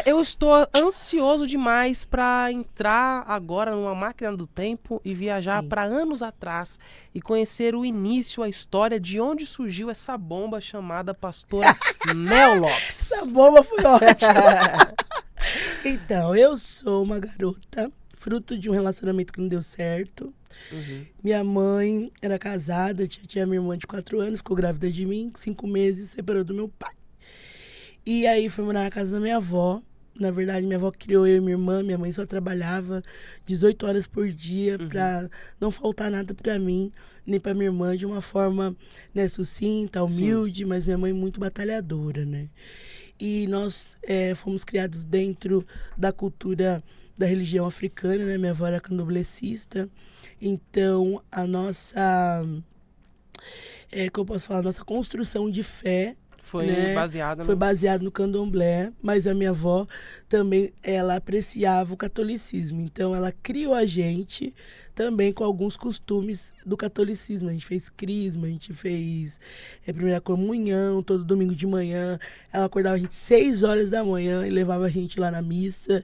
Eu estou ansioso demais para entrar agora numa máquina do tempo e viajar para anos atrás e conhecer o início, a história de onde surgiu essa bomba chamada Pastora Mel Lopes. Essa bomba foi ótima. Então, eu sou uma garota, fruto de um relacionamento que não deu certo. Minha mãe era casada, tinha minha irmã de 4 anos, ficou grávida de mim, 5 meses, separou do meu pai. E aí foi morar na casa da minha avó. Na verdade, minha avó criou eu e minha irmã. Minha mãe só trabalhava 18 horas por dia pra não faltar nada pra mim, nem pra minha irmã, de uma forma, né, sucinta, humilde, mas minha mãe muito batalhadora, né? E nós fomos criados dentro da cultura da religião africana, né? Minha avó era candomblessista. Então, a nossa, como eu posso falar, a nossa construção de fé foi, né, baseada foi baseado no candomblé, mas a minha avó também, ela apreciava o catolicismo. Então, ela criou a gente também com alguns costumes do catolicismo. A gente fez crisma, a gente fez primeira comunhão, todo domingo de manhã. Ela acordava a gente 6 horas da manhã e levava a gente lá na missa,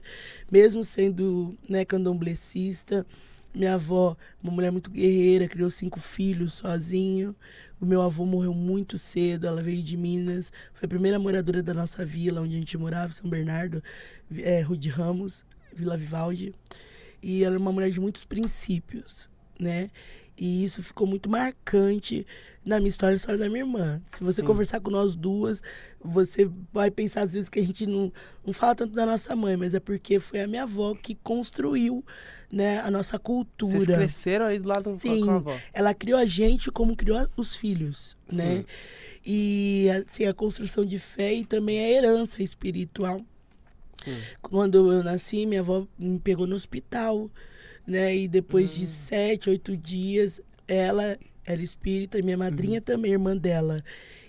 mesmo sendo, né, candomblessista. Minha avó, uma mulher muito guerreira, criou 5 filhos sozinho. O meu avô morreu muito cedo, ela veio de Minas. Foi a primeira moradora da nossa vila, onde a gente morava, São Bernardo, Rua de Ramos, Vila Vivaldi. E ela é uma mulher de muitos princípios, né? E isso ficou muito marcante na minha história e na história da minha irmã. Se você conversar com nós duas, você vai pensar às vezes que a gente não fala tanto da nossa mãe, mas é porque foi a minha avó que construiu, né, a nossa cultura. Vocês cresceram aí do lado com a avó. Ela criou a gente como criou os filhos, né? E assim, a construção de fé e também a herança espiritual. Quando eu nasci, minha avó me pegou no hospital, né? E depois de 7, 8 dias, ela era espírita, e minha madrinha também, irmã dela.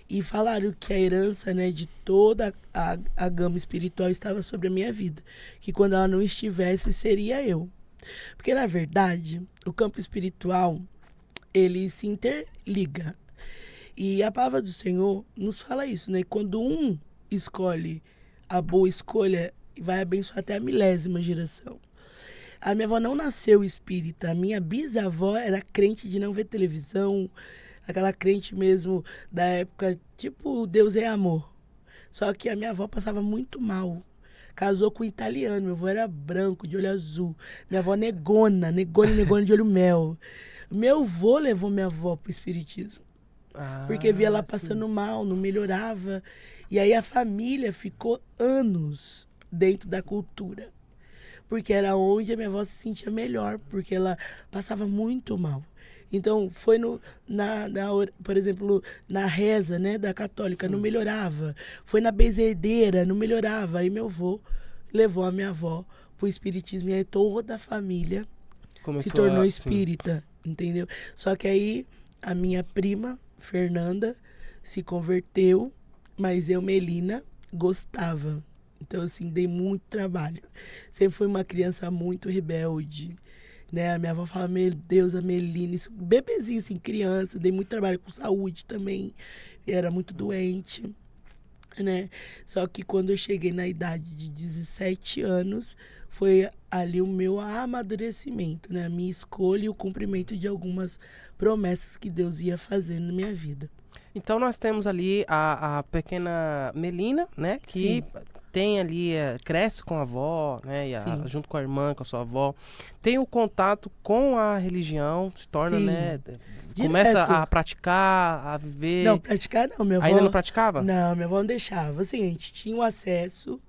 E falaram que a herança, né, de toda a gama espiritual estava sobre a minha vida. Que quando ela não estivesse, seria eu. Porque, na verdade, o campo espiritual, ele se interliga. E a palavra do Senhor nos fala isso, né? Quando um escolhe a boa escolha, vai abençoar até a 1000ª geração. A minha avó não nasceu espírita. A minha bisavó era crente de não ver televisão, aquela crente mesmo da época, tipo, Deus é amor. Só que a minha avó passava muito mal. Casou com um italiano, meu avô era branco, de olho azul. Minha avó negona de olho mel. Meu avô levou minha avó pro espiritismo. Porque via ela passando mal, não melhorava. E aí a família ficou anos dentro da cultura. Porque era onde a minha avó se sentia melhor, porque ela passava muito mal. Então, foi por exemplo, na reza, né, da católica, não melhorava. Foi na benzedeira, não melhorava. Aí meu avô levou a minha avó pro espiritismo e aí toda a família se tornou espírita, entendeu? Só que aí a minha prima, Fernanda, se converteu, mas eu, Melina, gostava. Então, assim, dei muito trabalho. Sempre fui uma criança muito rebelde, né? A minha avó fala, meu Deus, a Melina, isso, bebezinho, assim, criança, dei muito trabalho com saúde também, era muito doente, né? Só que quando eu cheguei na idade de 17 anos, foi ali o meu amadurecimento, né? A minha escolha e o cumprimento de algumas promessas que Deus ia fazendo na minha vida. Então nós temos ali a pequena Melina, né? Que tem ali, cresce com a avó, né? Junto com a irmã, com a sua avó. Tem o contato com a religião, se torna, né? Começa a praticar, a viver. Não, praticar não, minha avó. Ainda não praticava? Não, minha avó não deixava. Assim, a gente tinha o acesso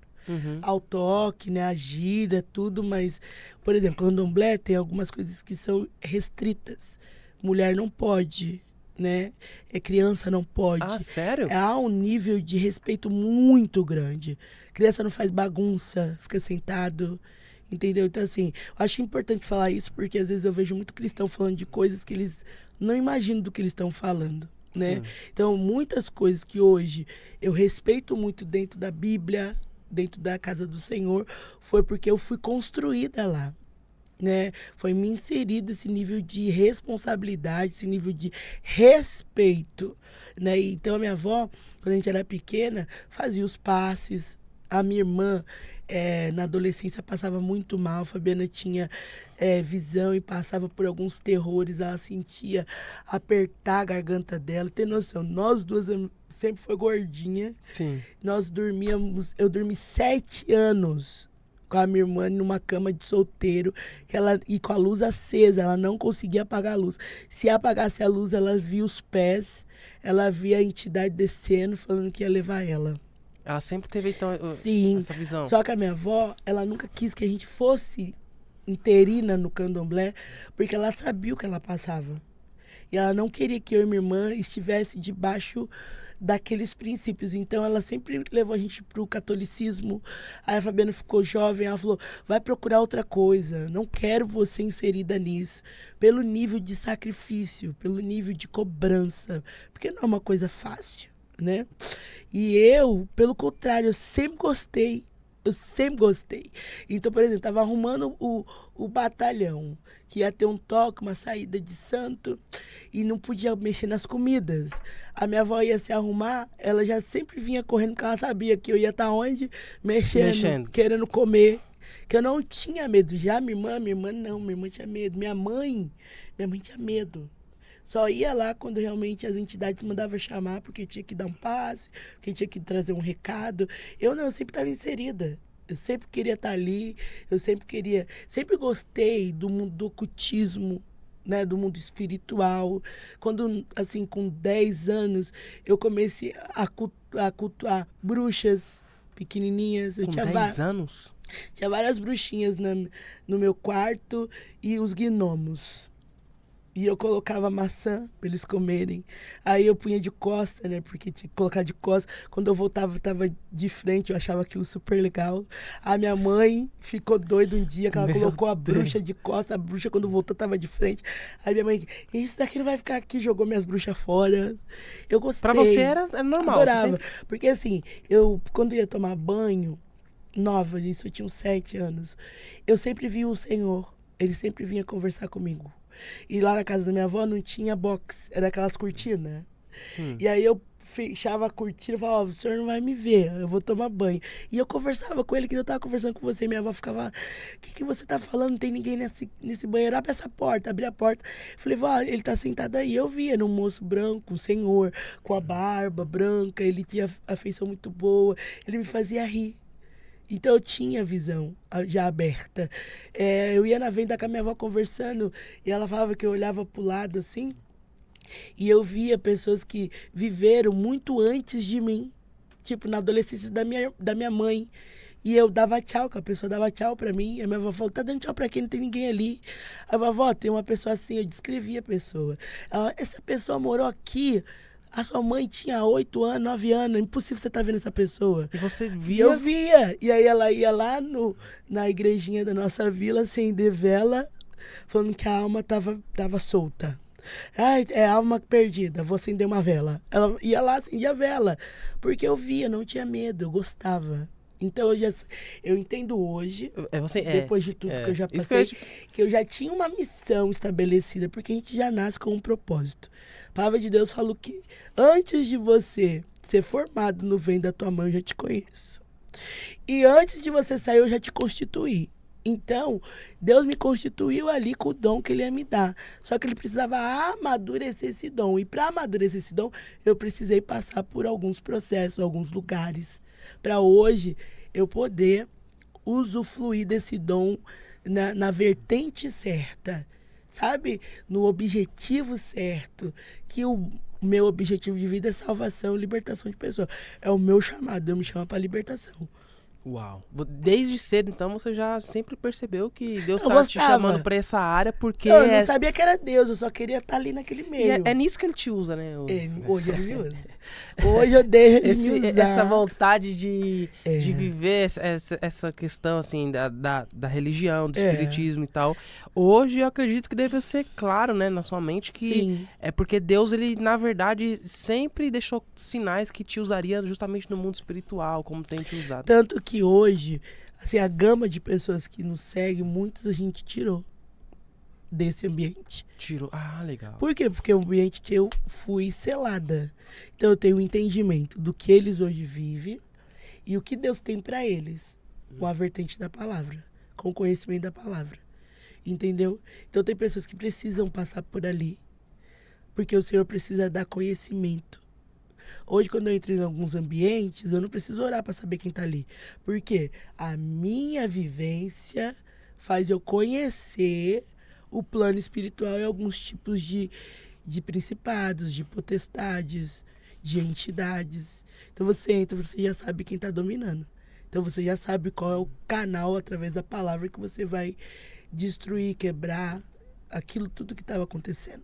ao toque, né? A gira, tudo, mas, por exemplo, o candomblé tem algumas coisas que são restritas. Mulher não pode, né? Criança não pode. Ah, sério? Há um nível de respeito muito grande. Criança não faz bagunça, fica sentado, entendeu? Então, assim, eu acho importante falar isso porque às vezes eu vejo muito cristão falando de coisas que eles não imaginam do que eles estão falando, né? Então, muitas coisas que hoje eu respeito muito dentro da Bíblia, dentro da casa do Senhor, foi porque eu fui construída lá. Né? Foi me inserido esse nível de responsabilidade, esse nível de respeito, né? Então a minha avó, quando a gente era pequena, fazia os passes, A minha irmã, na adolescência, passava muito mal. A Fabiana tinha visão e passava por alguns terrores. Ela sentia apertar a garganta dela. Tem noção, nós duas sempre foi gordinha. Sim. Nós dormíamos, eu dormi 7 anos com a minha irmã numa cama de solteiro, e com a luz acesa, ela não conseguia apagar a luz. Se apagasse a luz, ela via os pés, ela via a entidade descendo, falando que ia levar ela. Ela sempre teve, então, Sim, essa visão. Só que a minha avó, ela nunca quis que a gente fosse interina no candomblé, porque ela sabia o que ela passava. E ela não queria que eu e minha irmã estivesse debaixo daqueles princípios. Então, ela sempre levou a gente pro catolicismo. Aí a Fabiana ficou jovem, ela falou, vai procurar outra coisa, não quero você inserida nisso. Pelo nível de sacrifício, pelo nível de cobrança, porque não é uma coisa fácil, né? E eu, pelo contrário, eu sempre gostei. Então, por exemplo, tava arrumando o batalhão, que ia ter um toque, uma saída de santo, e não podia mexer nas comidas. A minha avó ia se arrumar, ela já sempre vinha correndo, porque ela sabia que eu ia estar onde? Mexendo, querendo comer. Que eu não tinha medo. Já minha irmã não, minha irmã tinha medo. Minha mãe tinha medo. Só ia lá quando realmente as entidades mandavam chamar, porque tinha que dar um passe, porque tinha que trazer um recado. Eu não, eu sempre estava inserida. Eu sempre queria estar ali, sempre gostei do mundo do ocultismo, né, do mundo espiritual. Quando, assim, com 10 anos, eu comecei a cultuar bruxas pequenininhas. Com 10 anos? Tinha várias bruxinhas no meu quarto e os gnomos. E eu colocava maçã pra eles comerem. Aí eu punha de costa, né? Porque tinha que colocar de costa. Quando eu voltava, eu tava de frente. Eu achava aquilo super legal. A minha mãe ficou doida um dia que ela colocou a bruxa de costa. A bruxa, quando voltou, tava de frente. Aí minha mãe, isso daqui não vai ficar aqui. Jogou minhas bruxas fora. Eu gostei. Pra você era normal? Adorava. Porque assim, quando ia tomar banho, nova, isso eu tinha uns 7 anos, eu sempre via o Senhor. Ele sempre vinha conversar comigo. E lá na casa da minha avó não tinha box, era aquelas cortinas. Sim. E aí eu fechava a cortina e falava, o senhor não vai me ver, eu vou tomar banho. E eu conversava com ele, que eu tava conversando com você. Minha avó ficava, o que você tá falando? Não tem ninguém nesse banheiro, abre essa porta, abri a porta. Eu falei, vó, ele tá sentado aí. Eu via num moço branco, um senhor, com a barba branca, ele tinha a feição muito boa, ele me fazia rir. Então eu tinha a visão já aberta. Eu ia na venda com a minha avó conversando e ela falava que eu olhava pro lado assim e eu via pessoas que viveram muito antes de mim. Tipo, na adolescência da minha mãe. E eu dava tchau, que a pessoa dava tchau pra mim. E a minha avó falou, tá dando tchau pra quem? Não tem ninguém ali. A vovó, tem uma pessoa assim, eu descrevi a pessoa. Essa pessoa morou aqui. A sua mãe tinha 8 anos, 9 anos, impossível você estar vendo essa pessoa. E você via? Eu via. E aí ela ia lá na igrejinha da nossa vila, acender vela, falando que a alma tava solta. Ai, é alma perdida, vou acender uma vela. Ela ia lá, acendia a vela, porque eu via, não tinha medo, eu gostava. Então eu entendo hoje, depois de tudo que eu já passei, que eu já tinha uma missão estabelecida, porque a gente já nasce com um propósito. A palavra de Deus fala que antes de você ser formado no ventre da tua mãe, eu já te conheço. E antes de você sair, eu já te constituí. Então, Deus me constituiu ali com o dom que Ele ia me dar. Só que Ele precisava amadurecer esse dom. E para amadurecer esse dom, eu precisei passar por alguns processos, alguns lugares, para hoje eu poder usufruir desse dom na vertente certa, sabe? No objetivo certo, que o meu objetivo de vida é salvação e libertação de pessoas. É o meu chamado, Deus me chama para libertação. Uau. Desde cedo, então, você já sempre percebeu que Deus estava te chamando para essa área, porque... Eu não sabia que era Deus, eu só queria estar ali naquele meio. É nisso que Ele te usa, né? Hoje Ele me usa. Hoje eu deixo Ele me usar. Essa vontade de viver essa questão, assim, da religião, do espiritismo e tal. Hoje eu acredito que deve ser claro, né, na sua mente, que Sim. É porque Deus, Ele, na verdade, sempre deixou sinais que te usaria justamente no mundo espiritual, como tem te usado. Tanto que hoje, assim, a gama de pessoas que nos seguem, muitos a gente tirou desse ambiente. Tirou? Ah, legal. Por quê? Porque é um ambiente que eu fui selada. Então eu tenho um entendimento do que eles hoje vivem e o que Deus tem para eles, com a vertente da palavra, com o conhecimento da palavra. Entendeu? Então tem pessoas que precisam passar por ali, porque o Senhor precisa dar conhecimento. Hoje, quando eu entro em alguns ambientes, eu não preciso orar para saber quem tá ali. Porque a minha vivência faz eu conhecer o plano espiritual e alguns tipos de principados, de potestades, de entidades. Então você entra, você já sabe quem tá dominando. Então você já sabe qual é o canal através da palavra que você vai destruir, quebrar aquilo tudo que estava acontecendo.